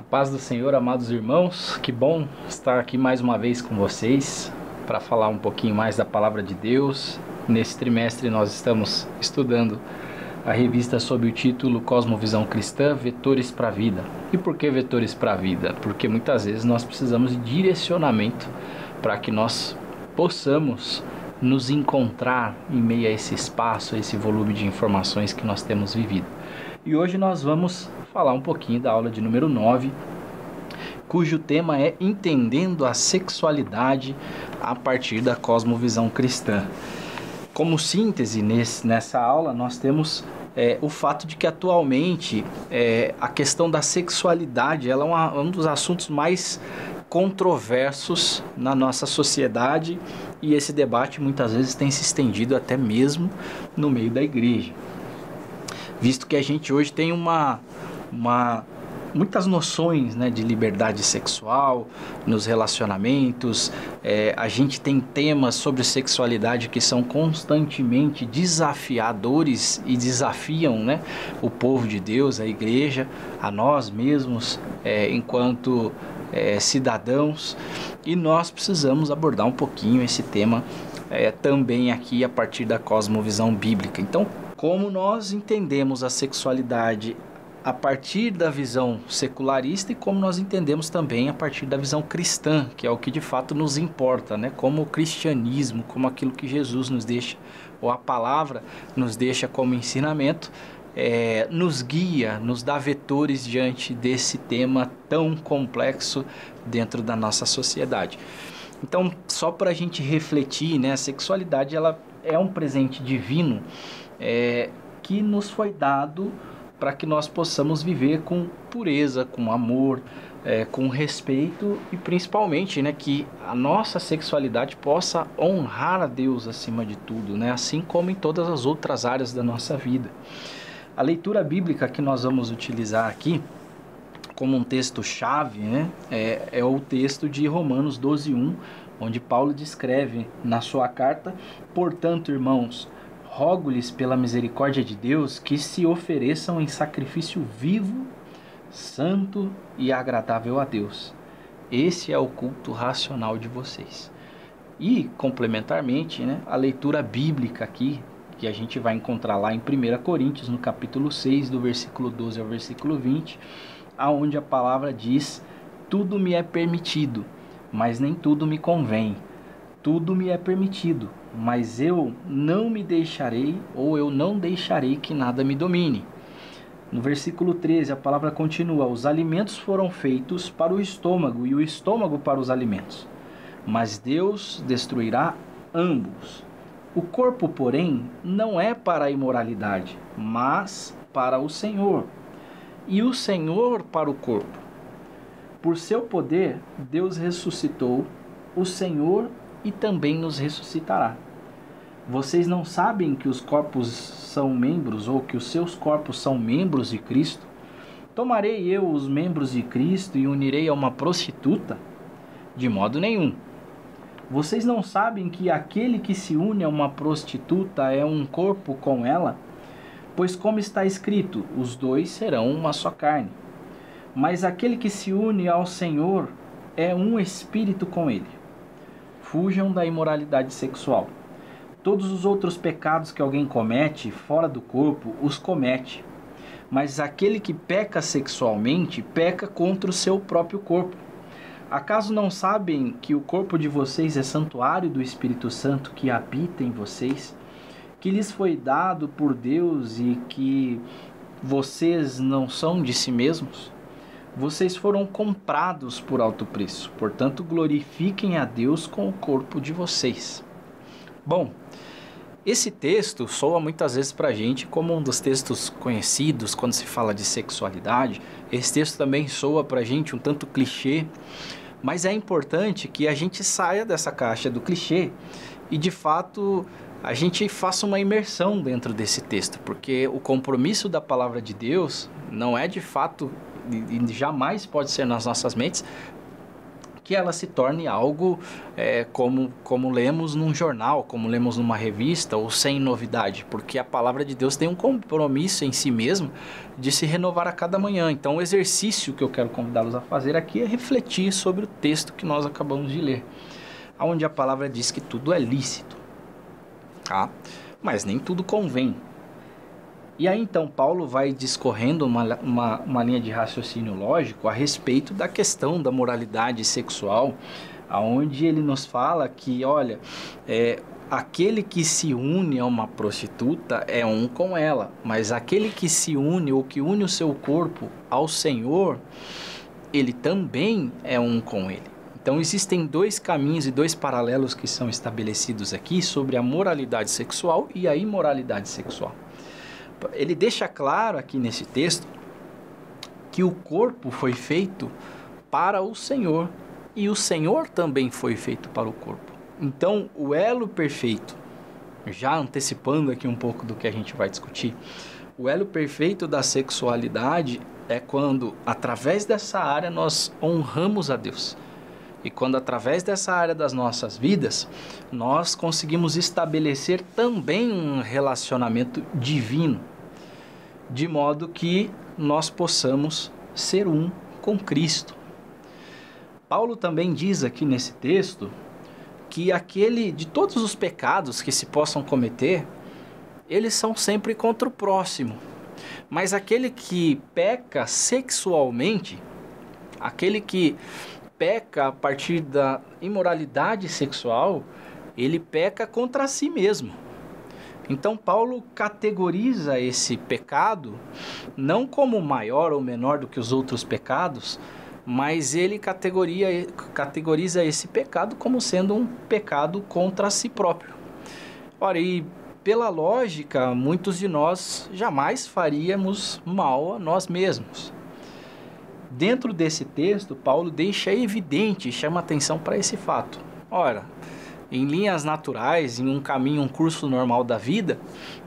Paz do Senhor, amados irmãos, que bom estar aqui mais uma vez com vocês para falar um pouquinho mais da Palavra de Deus. Nesse trimestre nós estamos estudando a revista sob o título Cosmovisão Cristã, Vetores para a Vida. E por que vetores para a vida? Porque muitas vezes nós precisamos de direcionamento para que nós possamos nos encontrar em meio a esse espaço, a esse volume de informações que nós temos vivido. E hoje nós vamos falar um pouquinho da aula de número 9, cujo tema é Entendendo a Sexualidade a partir da Cosmovisão Cristã. Como síntese nessa aula, nós temos o fato de que atualmente a questão da sexualidade ela é um dos assuntos mais controversos na nossa sociedade, e esse debate muitas vezes tem se estendido até mesmo no meio da igreja, visto que a gente hoje tem muitas noções, né, de liberdade sexual nos relacionamentos. A gente tem temas sobre sexualidade que são constantemente desafiadores e desafiam, né, o povo de Deus, a igreja, a nós mesmos enquanto cidadãos, e nós precisamos abordar um pouquinho esse tema também aqui a partir da cosmovisão bíblica. Então, como nós entendemos a sexualidade a partir da visão secularista e como nós entendemos também a partir da visão cristã, que é o que de fato nos importa, né? Como o cristianismo, como aquilo que Jesus nos deixa, ou a palavra nos deixa como ensinamento, nos guia, nos dá vetores diante desse tema tão complexo dentro da nossa sociedade. Então, só para a gente refletir, né? A sexualidade ela é um presente divino que nos foi dado para que nós possamos viver com pureza, com amor, com respeito e principalmente, né, que a nossa sexualidade possa honrar a Deus acima de tudo, né, assim como em todas as outras áreas da nossa vida. A leitura bíblica que nós vamos utilizar aqui como um texto-chave, né, é o texto de Romanos 12:1, onde Paulo descreve na sua carta: portanto, irmãos, rogo-lhes pela misericórdia de Deus que se ofereçam em sacrifício vivo, santo e agradável a Deus. Esse é o culto racional de vocês. E, complementarmente, né, a leitura bíblica aqui, que a gente vai encontrar lá em 1 Coríntios, no capítulo 6, do versículo 12 ao versículo 20, aonde a palavra diz: tudo me é permitido, mas nem tudo me convém. Tudo me é permitido, mas eu não me deixarei, ou eu não deixarei que nada me domine. No versículo 13, a palavra continua: os alimentos foram feitos para o estômago, e o estômago para os alimentos, mas Deus destruirá ambos. O corpo, porém, não é para a imoralidade, mas para o Senhor, e o Senhor para o corpo. Por seu poder, Deus ressuscitou o Senhor e também nos ressuscitará. Vocês não sabem que os corpos são membros, ou que os seus corpos são membros de Cristo? Tomarei eu os membros de Cristo e unirei a uma prostituta? De modo nenhum. Vocês não sabem que aquele que se une a uma prostituta é um corpo com ela? Pois como está escrito, os dois serão uma só carne. Mas aquele que se une ao Senhor é um espírito com ele. Fujam da imoralidade sexual. Todos os outros pecados que alguém comete fora do corpo, os comete. Mas aquele que peca sexualmente, peca contra o seu próprio corpo. Acaso não sabem que o corpo de vocês é santuário do Espírito Santo que habita em vocês, que lhes foi dado por Deus e que vocês não são de si mesmos? Vocês foram comprados por alto preço, portanto glorifiquem a Deus com o corpo de vocês. Bom, esse texto soa muitas vezes para a gente como um dos textos conhecidos quando se fala de sexualidade. Esse texto também soa para a gente um tanto clichê, mas é importante que a gente saia dessa caixa do clichê e de fato a gente faça uma imersão dentro desse texto, porque o compromisso da palavra de Deus não é de fato, e jamais pode ser nas nossas mentes, que ela se torne algo como lemos num jornal, como lemos numa revista, ou sem novidade, porque a palavra de Deus tem um compromisso em si mesmo de se renovar a cada manhã. Então o exercício que eu quero convidá-los a fazer aqui é refletir sobre o texto que nós acabamos de ler, onde a palavra diz que tudo é lícito, tá? Mas nem tudo convém. E aí então Paulo vai discorrendo uma linha de raciocínio lógico a respeito da questão da moralidade sexual, onde ele nos fala que, olha, aquele que se une a uma prostituta é um com ela, mas aquele que se une ou que une o seu corpo ao Senhor, ele também é um com ele. Então existem dois caminhos e dois paralelos que são estabelecidos aqui sobre a moralidade sexual e a imoralidade sexual. Ele deixa claro aqui nesse texto que o corpo foi feito para o Senhor e o Senhor também foi feito para o corpo. Então, o elo perfeito, já antecipando aqui um pouco do que a gente vai discutir, o elo perfeito da sexualidade é quando, através dessa área, nós honramos a Deus. E quando, através dessa área das nossas vidas, nós conseguimos estabelecer também um relacionamento divino, de modo que nós possamos ser um com Cristo. Paulo também diz aqui nesse texto que de todos os pecados que se possam cometer, eles são sempre contra o próximo. Mas aquele que peca sexualmente, aquele que peca a partir da imoralidade sexual, ele peca contra si mesmo. Então Paulo categoriza esse pecado não como maior ou menor do que os outros pecados, mas ele categoriza esse pecado como sendo um pecado contra si próprio. Ora, e pela lógica, muitos de nós jamais faríamos mal a nós mesmos. Dentro desse texto, Paulo deixa evidente, chama atenção para esse fato. Ora, em linhas naturais, em um caminho, um curso normal da vida,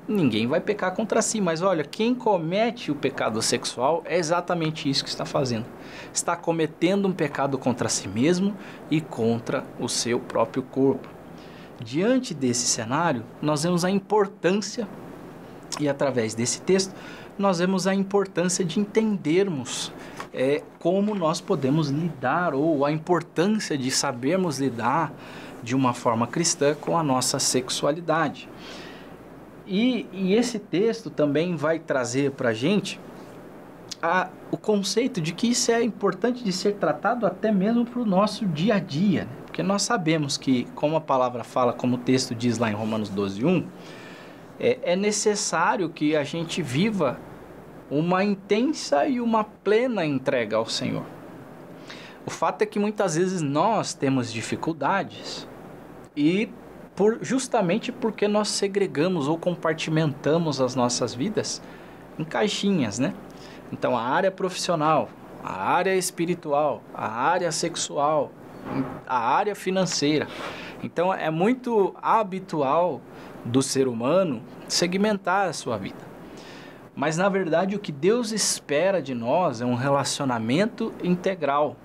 ninguém vai pecar contra si. Mas olha, quem comete o pecado sexual é exatamente isso que está fazendo. Está cometendo um pecado contra si mesmo e contra o seu próprio corpo. Diante desse cenário, nós vemos a importância, e através desse texto, nós vemos a importância de entendermos como nós podemos lidar, ou a importância de sabermos lidar de uma forma cristã com a nossa sexualidade. E esse texto também vai trazer para a gente o conceito de que isso é importante de ser tratado até mesmo para o nosso dia a dia, né? Porque nós sabemos que, como a palavra fala, como o texto diz lá em Romanos 12:1, é necessário que a gente viva uma intensa e uma plena entrega ao Senhor. O fato é que muitas vezes nós temos dificuldades e justamente porque nós segregamos ou compartimentamos as nossas vidas em caixinhas, né? Então a área profissional, a área espiritual, a área sexual, a área financeira. Então é muito habitual do ser humano segmentar a sua vida. Mas na verdade o que Deus espera de nós é um relacionamento integral.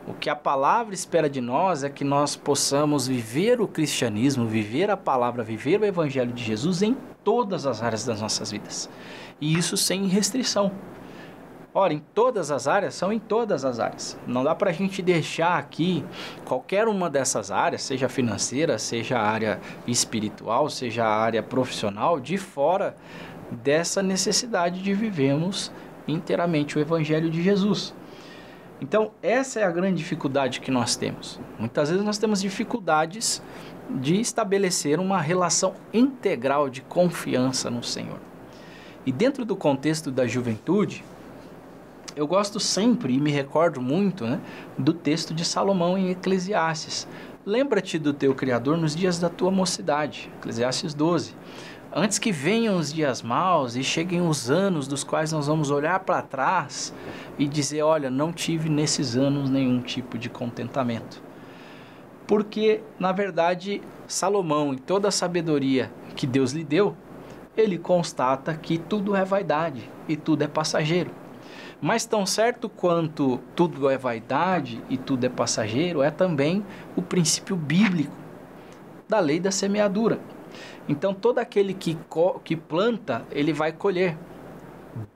O que a palavra espera de nós é que nós possamos viver o cristianismo, viver a palavra, viver o evangelho de Jesus em todas as áreas das nossas vidas. E isso sem restrição. Ora, em todas as áreas, são em todas as áreas. Não dá para a gente deixar aqui qualquer uma dessas áreas, seja financeira, seja a área espiritual, seja a área profissional, de fora dessa necessidade de vivermos inteiramente o evangelho de Jesus. Então, essa é a grande dificuldade que nós temos. Muitas vezes nós temos dificuldades de estabelecer uma relação integral de confiança no Senhor. E dentro do contexto da juventude, eu gosto sempre e me recordo muito, né, do texto de Salomão em Eclesiastes. Lembra-te do teu Criador nos dias da tua mocidade, Eclesiastes 12. Antes que venham os dias maus e cheguem os anos dos quais nós vamos olhar para trás e dizer, olha, não tive nesses anos nenhum tipo de contentamento. Porque, na verdade, Salomão, em toda a sabedoria que Deus lhe deu, ele constata que tudo é vaidade e tudo é passageiro. Mas tão certo quanto tudo é vaidade e tudo é passageiro, é também o princípio bíblico da lei da semeadura. Então, todo aquele que planta, ele vai colher.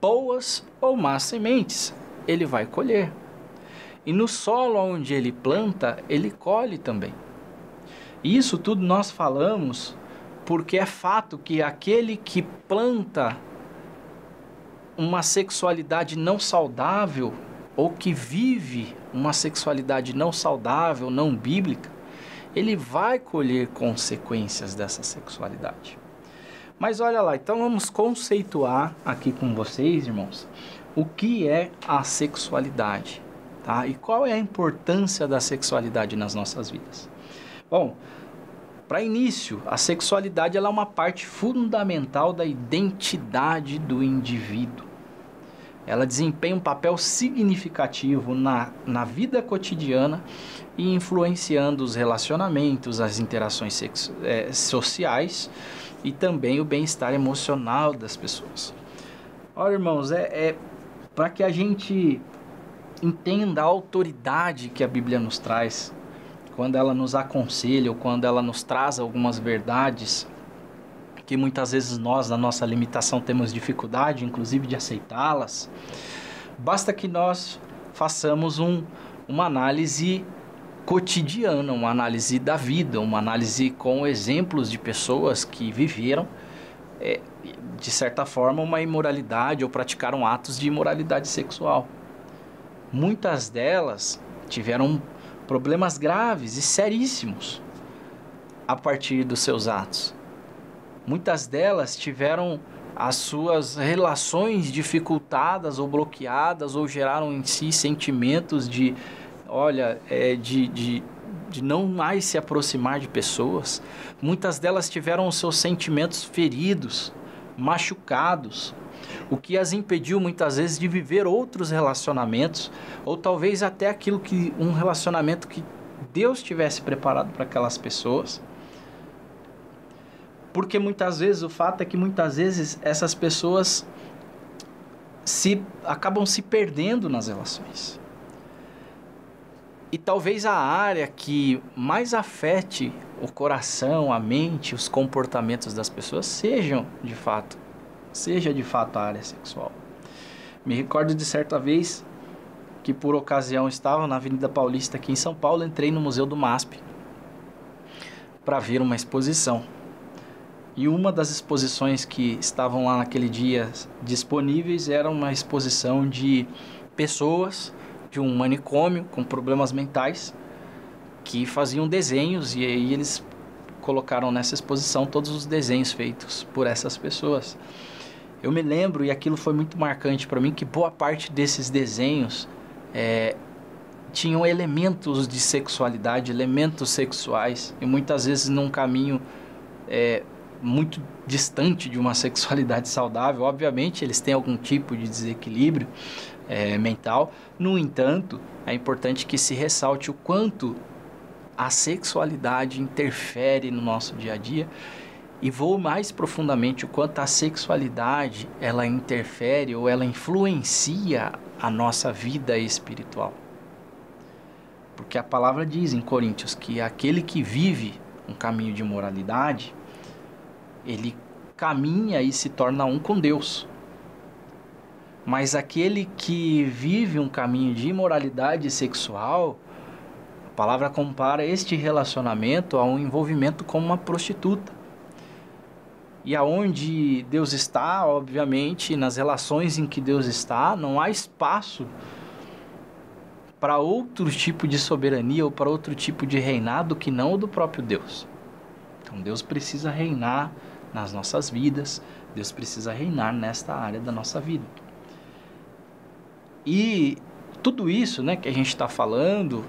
Boas ou más sementes, ele vai colher. E no solo onde ele planta, ele colhe também. E isso tudo nós falamos porque é fato que aquele que planta uma sexualidade não saudável, ou que vive uma sexualidade não saudável, não bíblica, ele vai colher consequências dessa sexualidade. Mas olha lá, então vamos conceituar aqui com vocês, irmãos, o que é a sexualidade, tá? E qual é a importância da sexualidade nas nossas vidas. Bom, para início, a sexualidade ela é uma parte fundamental da identidade do indivíduo. Ela desempenha um papel significativo na vida cotidiana e influenciando os relacionamentos, as interações sociais e também o bem-estar emocional das pessoas. Olha, irmãos, para que a gente entenda a autoridade que a Bíblia nos traz, quando ela nos aconselha ou quando ela nos traz algumas verdades que muitas vezes nós, na nossa limitação, temos dificuldade, inclusive, de aceitá-las, basta que nós façamos uma análise cotidiana, uma análise da vida, uma análise com exemplos de pessoas que viveram, de certa forma, uma imoralidade ou praticaram atos de imoralidade sexual. Muitas delas tiveram problemas graves e seríssimos a partir dos seus atos. Muitas delas tiveram as suas relações dificultadas ou bloqueadas ou geraram em si sentimentos de não mais se aproximar de pessoas. Muitas delas tiveram os seus sentimentos feridos, machucados, o que as impediu muitas vezes de viver outros relacionamentos, ou talvez até um relacionamento que Deus tivesse preparado para aquelas pessoas. Porque muitas vezes, o fato é que muitas vezes essas pessoas acabam se perdendo nas relações. E talvez a área que mais afete o coração, a mente, os comportamentos das pessoas seja de fato a área sexual. Me recordo de certa vez que por ocasião estava na Avenida Paulista aqui em São Paulo, entrei no Museu do MASP para ver uma exposição. E uma das exposições que estavam lá naquele dia disponíveis era uma exposição de pessoas de um manicômio com problemas mentais que faziam desenhos, e aí eles colocaram nessa exposição todos os desenhos feitos por essas pessoas. Eu me lembro, e aquilo foi muito marcante para mim, que boa parte desses desenhos tinham elementos de sexualidade, elementos sexuais, e muitas vezes num caminho muito distante de uma sexualidade saudável. Obviamente eles têm algum tipo de desequilíbrio mental. No entanto, é importante que se ressalte o quanto a sexualidade interfere no nosso dia a dia, e vou mais profundamente o quanto a sexualidade ela interfere ou ela influencia a nossa vida espiritual. Porque a palavra diz em Coríntios que aquele que vive um caminho de moralidade, ele caminha e se torna um com Deus. Mas aquele que vive um caminho de imoralidade sexual, a palavra compara este relacionamento a um envolvimento com uma prostituta. E aonde Deus está, obviamente, nas relações em que Deus está, não há espaço para outro tipo de soberania ou para outro tipo de reinado que não o do próprio Deus. Então Deus precisa reinar nas nossas vidas, Deus precisa reinar nesta área da nossa vida. E tudo isso, que a gente está falando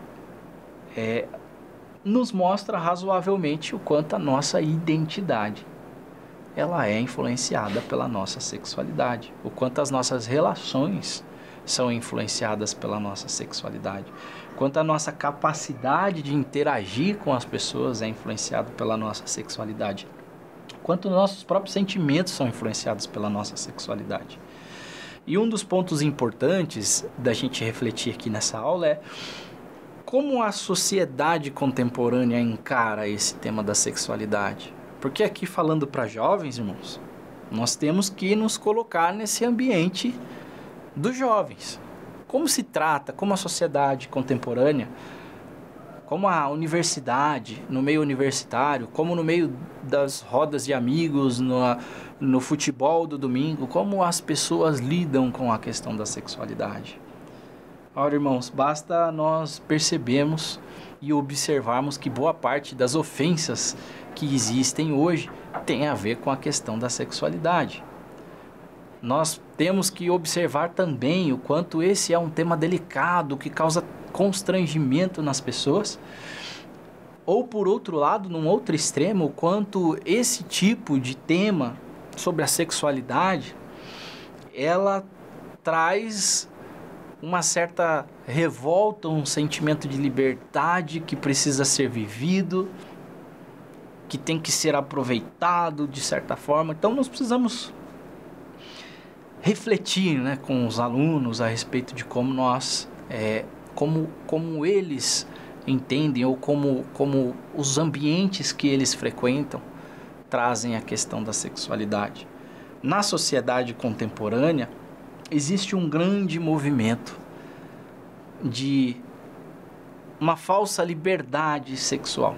nos mostra razoavelmente o quanto a nossa identidade ela é influenciada pela nossa sexualidade, o quanto as nossas relações são influenciadas pela nossa sexualidade, o quanto a nossa capacidade de interagir com as pessoas é influenciada pela nossa sexualidade, o quanto nossos próprios sentimentos são influenciados pela nossa sexualidade. E um dos pontos importantes da gente refletir aqui nessa aula é como a sociedade contemporânea encara esse tema da sexualidade. Porque aqui falando para jovens, irmãos, nós temos que nos colocar nesse ambiente dos jovens. Como se trata, como a sociedade contemporânea, como a universidade, no meio universitário, como no meio das rodas de amigos, no futebol do domingo, como as pessoas lidam com a questão da sexualidade. Ora, irmãos, basta nós percebermos e observarmos que boa parte das ofensas que existem hoje tem a ver com a questão da sexualidade. Nós temos que observar também o quanto esse é um tema delicado que causa constrangimento nas pessoas, ou por outro lado, num outro extremo, o quanto esse tipo de tema sobre a sexualidade, ela traz uma certa revolta, um sentimento de liberdade que precisa ser vivido, que tem que ser aproveitado de certa forma. Então nós precisamos refletir, né, com os alunos a respeito de como nós, como eles entendem ou como os ambientes que eles frequentam trazem a questão da sexualidade. Na sociedade contemporânea existe um grande movimento de uma falsa liberdade sexual.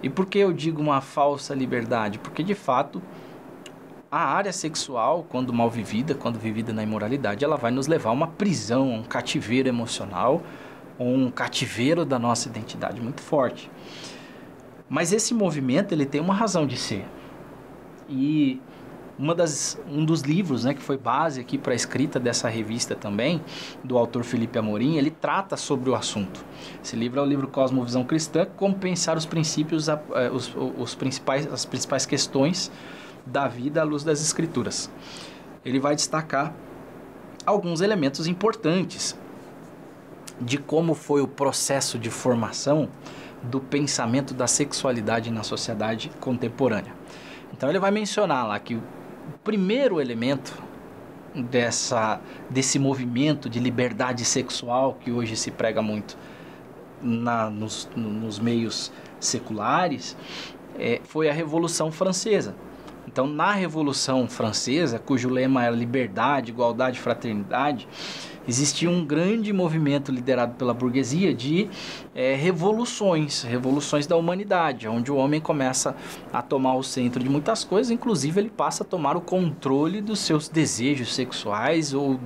E por que eu digo uma falsa liberdade? Porque de fato a área sexual, quando mal vivida, quando vivida na imoralidade, ela vai nos levar a uma prisão, a um cativeiro emocional, um cativeiro da nossa identidade muito forte. Mas esse movimento, ele tem uma razão de ser. E um dos livros, né, que foi base aqui para a escrita dessa revista também, do autor Felipe Amorim, ele trata sobre o assunto. Esse livro é o livro Cosmovisão Cristã, como pensar os princípios, as principais questões da vida à luz das Escrituras. Ele vai destacar alguns elementos importantes de como foi o processo de formação do pensamento da sexualidade na sociedade contemporânea. Então ele vai mencionar lá que o primeiro elemento desse movimento de liberdade sexual que hoje se prega muito nos meios seculares foi a Revolução Francesa. Então, na Revolução Francesa, cujo lema era liberdade, igualdade, fraternidade, existia um grande movimento liderado pela burguesia de revoluções da humanidade, onde o homem começa a tomar o centro de muitas coisas, inclusive ele passa a tomar o controle dos seus desejos sexuais ou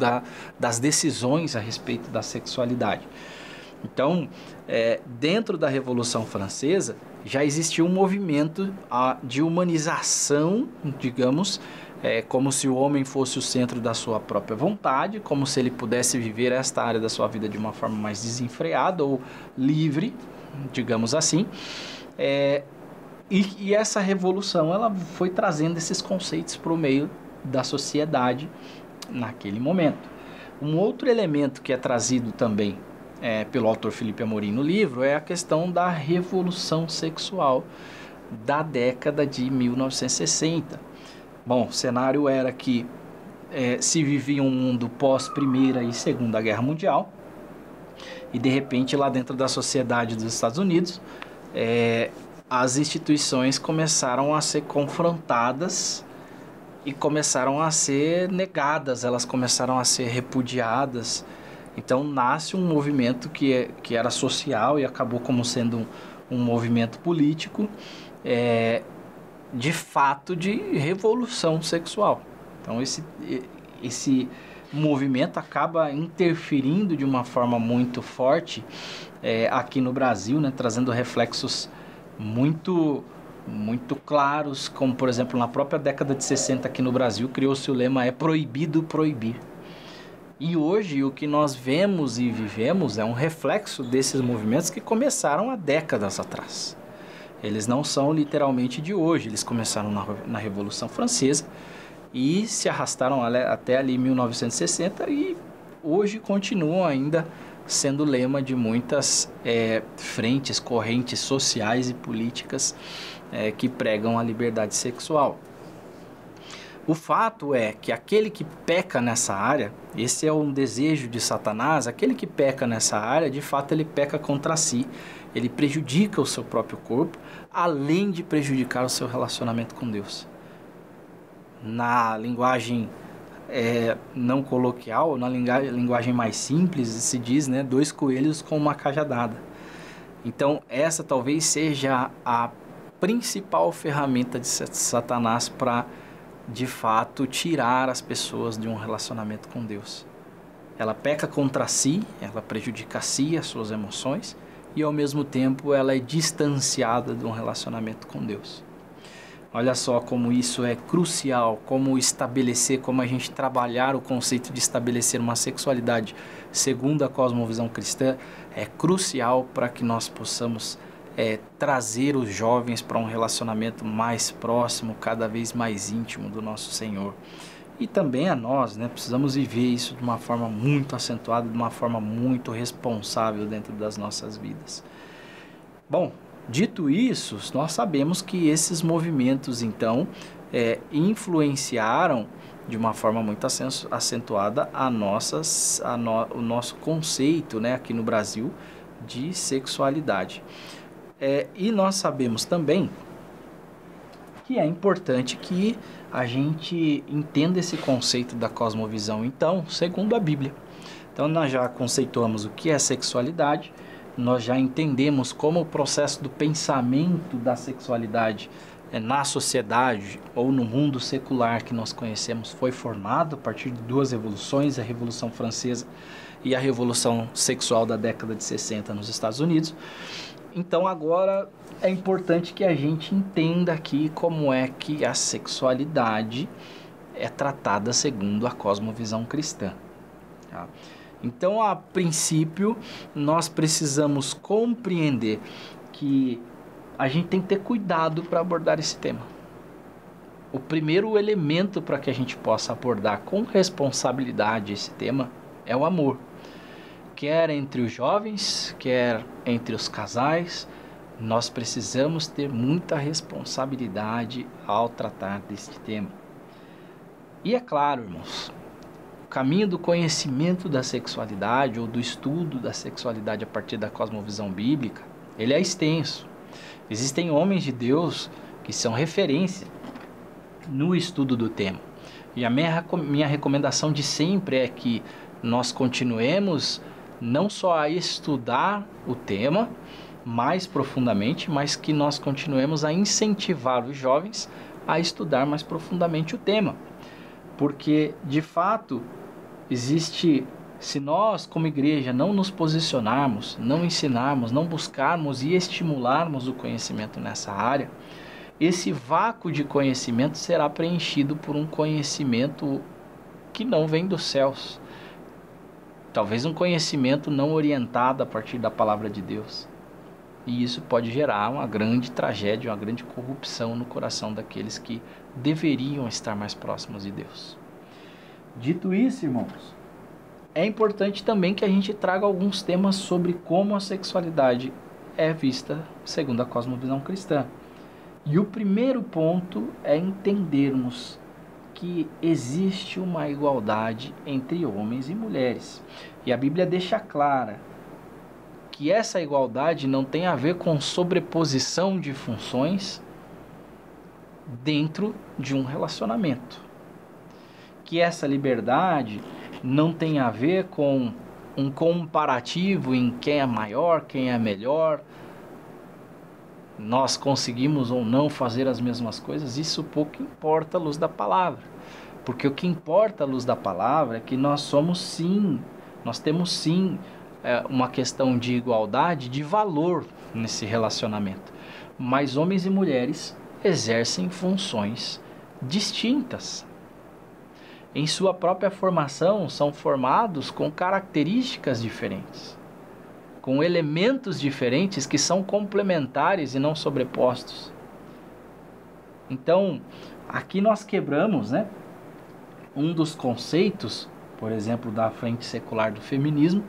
das decisões a respeito da sexualidade. Então, dentro da Revolução Francesa, já existia um movimento de humanização, digamos, como se o homem fosse o centro da sua própria vontade, como se ele pudesse viver esta área da sua vida de uma forma mais desenfreada ou livre, digamos assim. E essa revolução ela foi trazendo esses conceitos para o meio da sociedade naquele momento. Um outro elemento que é trazido também pelo autor Felipe Amorim no livro é a questão da revolução sexual da década de 1960. Bom, o cenário era que se vivia um mundo pós-Primeira e Segunda Guerra Mundial e de repente lá dentro da sociedade dos Estados Unidos as instituições começaram a ser confrontadas e começaram a ser negadas, elas começaram a ser repudiadas. Então nasce um movimento que era social e acabou como sendo um movimento político, de fato de revolução sexual. Então esse movimento acaba interferindo de uma forma muito forte aqui no Brasil, né, trazendo reflexos muito claros, como por exemplo na própria década de 60 aqui no Brasil criou-se o lema proibido proibir. E hoje o que nós vemos e vivemos é um reflexo desses movimentos que começaram há décadas atrás. Eles não são literalmente de hoje, eles começaram na Revolução Francesa e se arrastaram até ali 1960 e hoje continuam ainda sendo lema de muitas frentes, correntes sociais e políticas que pregam a liberdade sexual. O fato é que aquele que peca nessa área, esse é um desejo de Satanás, aquele que peca nessa área, de fato ele peca contra si, ele prejudica o seu próprio corpo, além de prejudicar o seu relacionamento com Deus. Na linguagem não coloquial, na linguagem mais simples, se diz, né, 2 coelhos com uma cajadada. Então essa talvez seja a principal ferramenta de Satanás para, de fato, tirar as pessoas de um relacionamento com Deus. Ela peca contra si, ela prejudica a si, as suas emoções, e ao mesmo tempo ela é distanciada de um relacionamento com Deus. Olha só como isso é crucial, como estabelecer, como a gente trabalhar o conceito de estabelecer uma sexualidade segundo a cosmovisão cristã é crucial para que nós possamos trazer os jovens para um relacionamento mais próximo, cada vez mais íntimo do nosso Senhor. E também a nós, né? Precisamos viver isso de uma forma muito acentuada, de uma forma muito responsável dentro das nossas vidas. Bom, dito isso, nós sabemos que esses movimentos, então, influenciaram de uma forma muito acentuada o nosso conceito, né, aqui no Brasil, de sexualidade. E nós sabemos também que é importante que a gente entenda esse conceito da cosmovisão, então, segundo a Bíblia. Então, nós já conceituamos o que é sexualidade, nós já entendemos como o processo do pensamento da sexualidade na sociedade ou no mundo secular que nós conhecemos foi formado a partir de 2 revoluções, a Revolução Francesa e a Revolução Sexual da década de 60 nos Estados Unidos. Então agora é importante que a gente entenda aqui como é que a sexualidade é tratada segundo a cosmovisão cristã. Tá? Então, a princípio, nós precisamos compreender que a gente tem que ter cuidado para abordar esse tema. O primeiro elemento para que a gente possa abordar com responsabilidade esse tema é o amor. Quer entre os jovens, quer entre os casais, nós precisamos ter muita responsabilidade ao tratar deste tema. E é claro, irmãos, o caminho do conhecimento da sexualidade ou do estudo da sexualidade a partir da cosmovisão bíblica, ele é extenso. Existem homens de Deus que são referência no estudo do tema. E a minha recomendação de sempre é que nós continuemos não só a estudar o tema mais profundamente, mas que nós continuemos a incentivar os jovens a estudar mais profundamente o tema. Porque, de fato, se nós, como igreja, não nos posicionarmos, não ensinarmos, não buscarmos e estimularmos o conhecimento nessa área, esse vácuo de conhecimento será preenchido por um conhecimento que não vem dos céus. Talvez um conhecimento não orientado a partir da palavra de Deus. E isso pode gerar uma grande tragédia, uma grande corrupção no coração daqueles que deveriam estar mais próximos de Deus. Dito isso, irmãos, é importante também que a gente traga alguns temas sobre como a sexualidade é vista segundo a cosmovisão cristã. E o primeiro ponto é entendermos que existe uma igualdade entre homens e mulheres. E a Bíblia deixa clara que essa igualdade não tem a ver com sobreposição de funções dentro de um relacionamento. Que essa liberdade não tem a ver com um comparativo em quem é maior, quem é melhor, nós conseguimos ou não fazer as mesmas coisas, isso pouco importa à luz da palavra. Porque o que importa à luz da palavra é que nós temos sim uma questão de igualdade, de valor nesse relacionamento. Mas homens e mulheres exercem funções distintas. Em sua própria formação, são formados com características diferentes, com elementos diferentes que são complementares e não sobrepostos. Então, aqui nós quebramos, um dos conceitos, por exemplo, da frente secular do feminismo,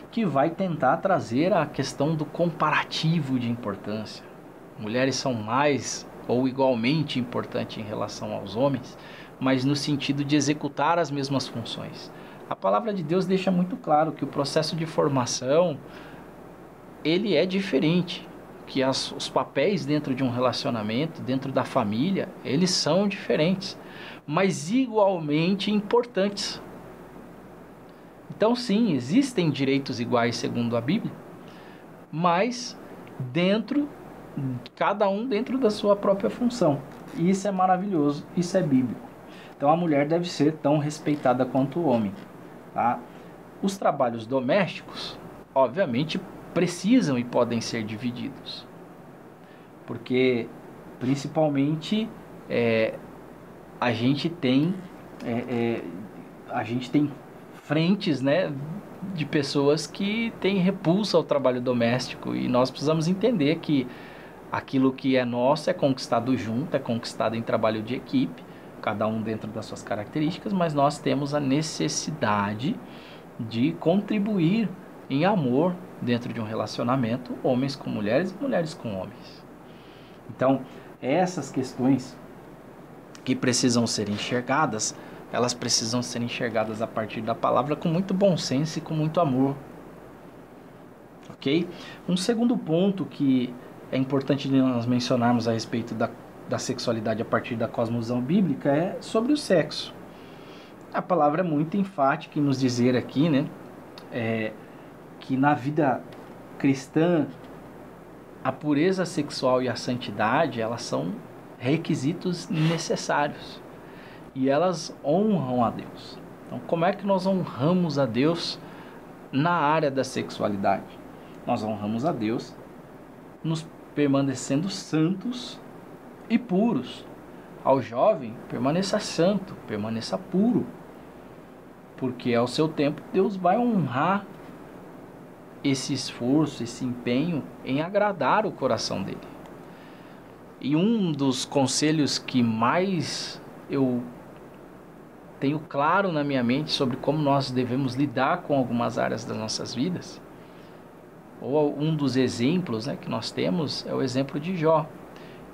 que vai tentar trazer a questão do comparativo de importância. Mulheres são mais ou igualmente importantes em relação aos homens, mas no sentido de executar as mesmas funções. A palavra de Deus deixa muito claro que o processo de formação, ele é diferente, que os papéis dentro de um relacionamento, dentro da família, eles são diferentes, mas igualmente importantes. Então sim, existem direitos iguais segundo a Bíblia, mas cada um dentro da sua própria função. E isso é maravilhoso, isso é bíblico. Então a mulher deve ser tão respeitada quanto o homem. Tá? Os trabalhos domésticos, obviamente, precisam e podem ser divididos. Porque, principalmente, a gente tem frentes, né, de pessoas que têm repulsa ao trabalho doméstico, e nós precisamos entender que aquilo que é nosso é conquistado junto, é conquistado em trabalho de equipe, cada um dentro das suas características, mas nós temos a necessidade de contribuir em amor dentro de um relacionamento, homens com mulheres e mulheres com homens. Então, essas questões que precisam ser enxergadas, elas precisam ser enxergadas a partir da palavra com muito bom senso e com muito amor. Ok? Um segundo ponto que é importante nós mencionarmos a respeito da sexualidade a partir da cosmovisão bíblica é sobre o sexo. A palavra é muito enfática em nos dizer aqui, né, que na vida cristã a pureza sexual e a santidade, elas são requisitos necessários e elas honram a Deus. Então, como é que nós honramos a Deus na área da sexualidade? Nós honramos a Deus nos permanecendo santos e puros. Ao jovem, permaneça santo, permaneça puro, porque ao seu tempo Deus vai honrar esse esforço, esse empenho em agradar o coração dele. E um dos conselhos que mais eu tenho claro na minha mente sobre como nós devemos lidar com algumas áreas das nossas vidas, ou um dos exemplos, né, que nós temos é o exemplo de Jó.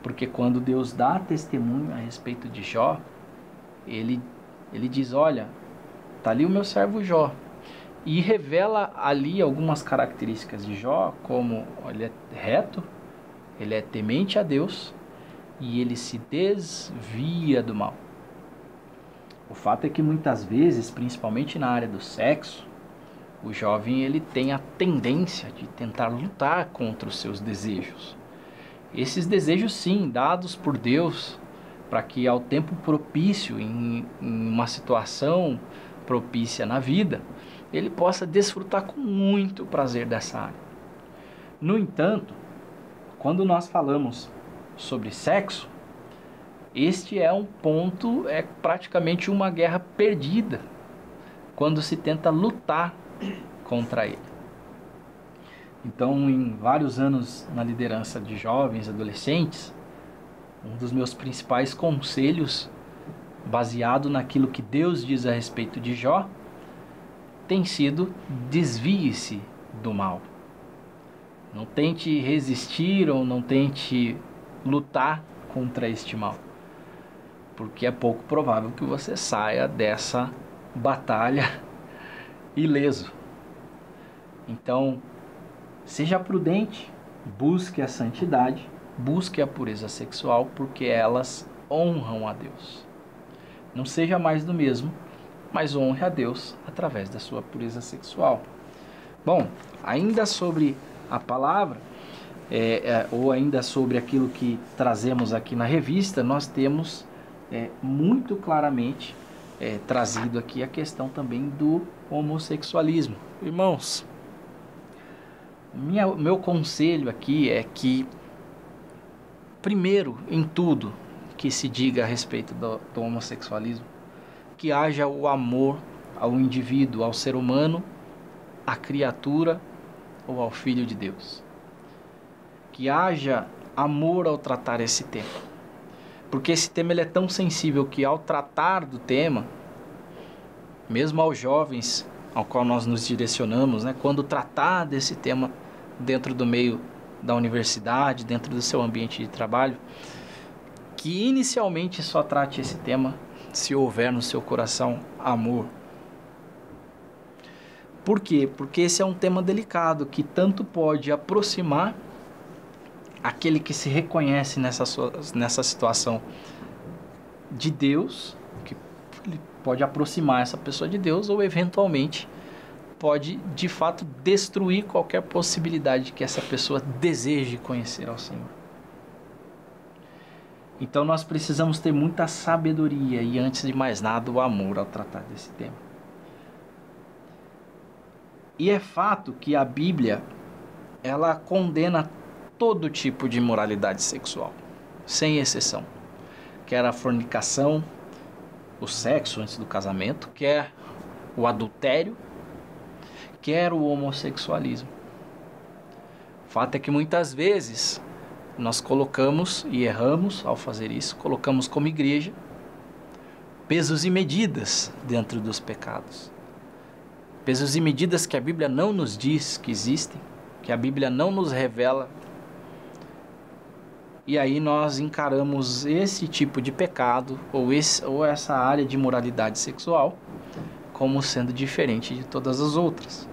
Porque quando Deus dá testemunho a respeito de Jó, ele diz, olha, está ali o meu servo Jó. E revela ali algumas características de Jó, como ele é reto, ele é temente a Deus e ele se desvia do mal. O fato é que muitas vezes, principalmente na área do sexo, o jovem ele tem a tendência de tentar lutar contra os seus desejos. Esses desejos sim, dados por Deus, para que ao tempo propício, em uma situação propícia na vida, ele possa desfrutar com muito prazer dessa área. No entanto, quando nós falamos sobre sexo, este é um ponto, é praticamente uma guerra perdida, quando se tenta lutar contra ele. Então, em vários anos na liderança de jovens, adolescentes, um dos meus principais conselhos, baseado naquilo que Deus diz a respeito de Jó, tem sido: desvie-se do mal. Não tente resistir ou não tente lutar contra este mal, porque é pouco provável que você saia dessa batalha ileso. Então, seja prudente, busque a santidade, busque a pureza sexual, porque elas honram a Deus. Não seja mais do mesmo, mas honre a Deus através da sua pureza sexual. Bom, ainda sobre a palavra, ou ainda sobre aquilo que trazemos aqui na revista, nós temos muito claramente trazido aqui a questão também do homossexualismo. Irmãos, meu conselho aqui é que, primeiro em tudo que se diga a respeito do homossexualismo, que haja o amor ao indivíduo, ao ser humano, à criatura ou ao Filho de Deus. Que haja amor ao tratar esse tema. Porque esse tema ele é tão sensível que, ao tratar do tema, mesmo aos jovens ao qual nós nos direcionamos, né, quando tratar desse tema dentro do meio da universidade, dentro do seu ambiente de trabalho, que inicialmente só trate esse tema se houver no seu coração amor. Por quê? Porque esse é um tema delicado que tanto pode aproximar aquele que se reconhece nessa situação de Deus, que ele pode aproximar essa pessoa de Deus, ou eventualmente pode de fato destruir qualquer possibilidade que essa pessoa deseje conhecer ao Senhor. Então nós precisamos ter muita sabedoria e, antes de mais nada, o amor ao tratar desse tema. E é fato que a Bíblia, ela condena todo tipo de imoralidade sexual, sem exceção. Quer a fornicação, o sexo antes do casamento, quer o adultério, quer o homossexualismo. O fato é que muitas vezes nós colocamos, e erramos ao fazer isso, colocamos como igreja pesos e medidas dentro dos pecados. Pesos e medidas que a Bíblia não nos diz que existem, que a Bíblia não nos revela. E aí nós encaramos esse tipo de pecado, ou essa área de moralidade sexual, como sendo diferente de todas as outras,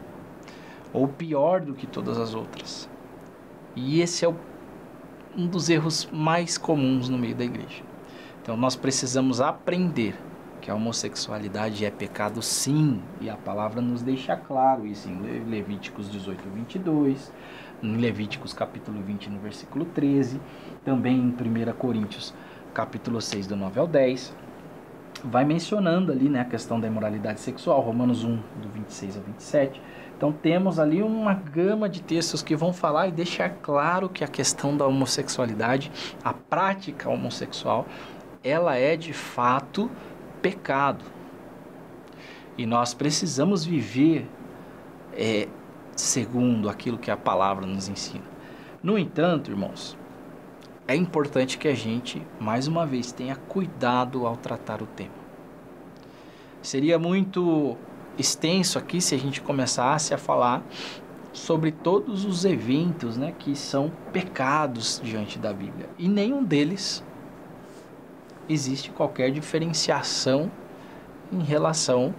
ou pior do que todas as outras. E esse é um dos erros mais comuns no meio da igreja. Então nós precisamos aprender que a homossexualidade é pecado, sim, e a palavra nos deixa claro isso em Levíticos 18, 22, em Levíticos capítulo 20, no versículo 13, também em 1 Coríntios capítulo 6, do 9 ao 10, vai mencionando ali, né, a questão da imoralidade sexual, Romanos 1, do 26 ao 27. Então temos ali uma gama de textos que vão falar e deixar claro que a questão da homossexualidade, a prática homossexual, ela é de fato pecado. E nós precisamos viver segundo aquilo que a palavra nos ensina. No entanto, irmãos, é importante que a gente, mais uma vez, tenha cuidado ao tratar o tema. Seria muito extenso aqui se a gente começasse a falar sobre todos os eventos, né, que são pecados diante da Bíblia. E nenhum deles existe qualquer diferenciação em relação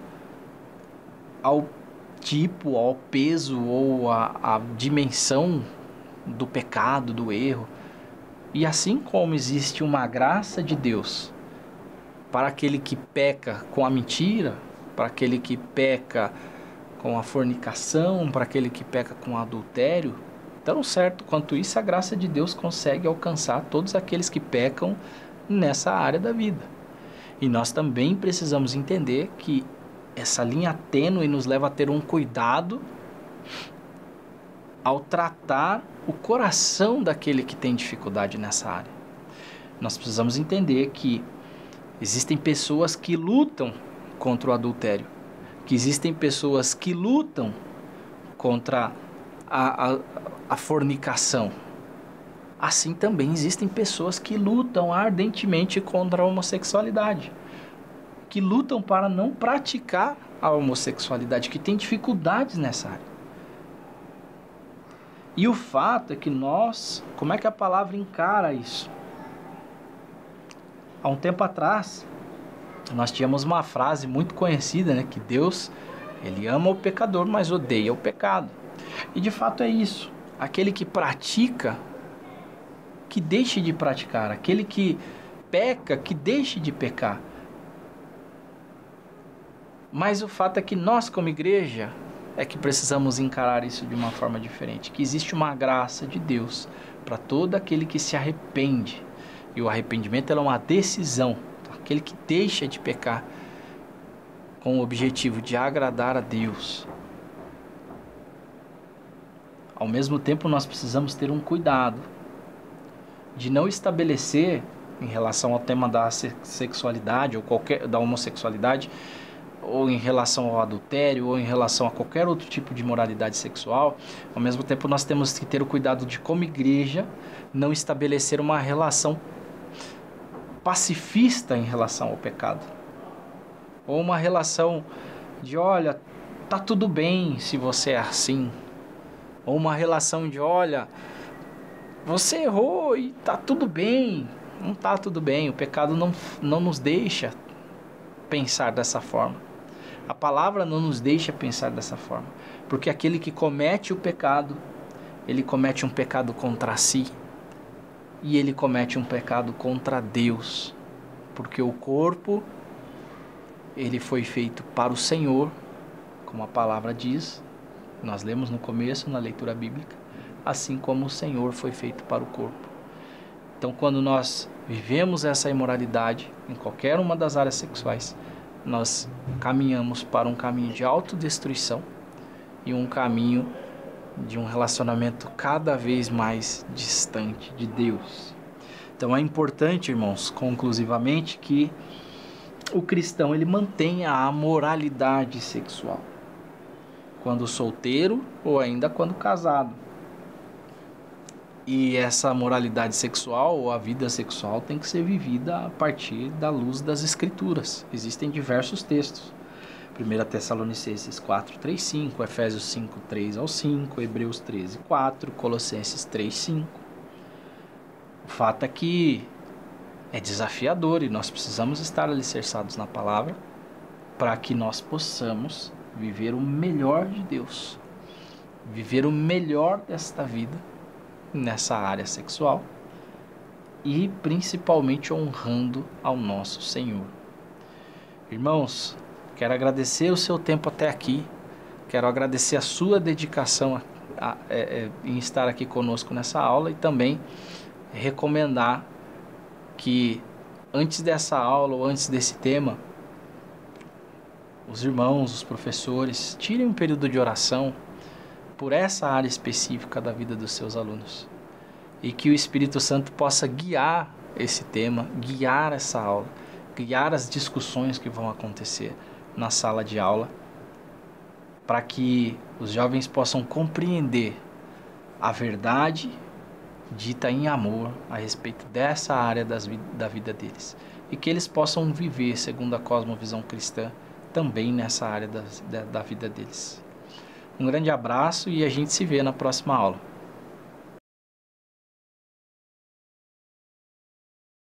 ao tipo, ao peso ou à dimensão do pecado, do erro. E assim como existe uma graça de Deus para aquele que peca com a mentira, para aquele que peca com a fornicação, para aquele que peca com o adultério, tão certo quanto isso, a graça de Deus consegue alcançar todos aqueles que pecam nessa área da vida. E nós também precisamos entender que essa linha tênue nos leva a ter um cuidado ao tratar o coração daquele que tem dificuldade nessa área. Nós precisamos entender que existem pessoas que lutam contra o adultério, que existem pessoas que lutam contra a fornicação. Assim também existem pessoas que lutam ardentemente contra a homossexualidade, que lutam para não praticar a homossexualidade, que têm dificuldades nessa área. E o fato é que nós, como é que a palavra encara isso? Há um tempo atrás, nós tínhamos uma frase muito conhecida, né, que Deus, ele ama o pecador, mas odeia o pecado. E de fato é isso. Aquele que pratica, que deixe de praticar. Aquele que peca, que deixe de pecar. Mas o fato é que nós, como igreja, é que precisamos encarar isso de uma forma diferente. Que existe uma graça de Deus para todo aquele que se arrepende. E o arrependimento é uma decisão. Aquele que deixa de pecar com o objetivo de agradar a Deus. Ao mesmo tempo, nós precisamos ter um cuidado de não estabelecer, em relação ao tema da sexualidade ou da homossexualidade, ou em relação ao adultério, ou em relação a qualquer outro tipo de moralidade sexual. Ao mesmo tempo, nós temos que ter o cuidado de, como igreja, não estabelecer uma relação pacifista em relação ao pecado, ou uma relação de, olha, tá tudo bem se você é assim, ou uma relação de, olha, você errou e tá tudo bem. Não tá tudo bem, o pecado não nos deixa pensar dessa forma. A palavra não nos deixa pensar dessa forma. Porque aquele que comete o pecado, ele comete um pecado contra si. E ele comete um pecado contra Deus. Porque o corpo, ele foi feito para o Senhor, como a palavra diz. Nós lemos no começo, na leitura bíblica. Assim como o Senhor foi feito para o corpo. Então, quando nós vivemos essa imoralidade em qualquer uma das áreas sexuais, nós caminhamos para um caminho de autodestruição e um caminho de um relacionamento cada vez mais distante de Deus. Então é importante, irmãos, conclusivamente, que o cristão ele mantenha a moralidade sexual, quando solteiro ou ainda quando casado. E essa moralidade sexual ou a vida sexual tem que ser vivida a partir da luz das Escrituras. Existem diversos textos. 1 Tessalonicenses 4, 3, 5, Efésios 5, 3 ao 5, Hebreus 13, 4, Colossenses 3, 5. O fato é que é desafiador e nós precisamos estar alicerçados na palavra para que nós possamos viver o melhor de Deus, viver o melhor desta vida nessa área sexual e principalmente honrando ao nosso Senhor. Irmãos, quero agradecer o seu tempo até aqui, quero agradecer a sua dedicação em estar aqui conosco nessa aula e também recomendar que antes dessa aula ou antes desse tema, os irmãos, os professores, tirem um período de oração por essa área específica da vida dos seus alunos e que o Espírito Santo possa guiar esse tema, guiar essa aula, guiar as discussões que vão acontecer na sala de aula, para que os jovens possam compreender a verdade dita em amor a respeito dessa área da vida deles e que eles possam viver segundo a cosmovisão cristã também nessa área da vida deles. Um grande abraço e a gente se vê na próxima aula.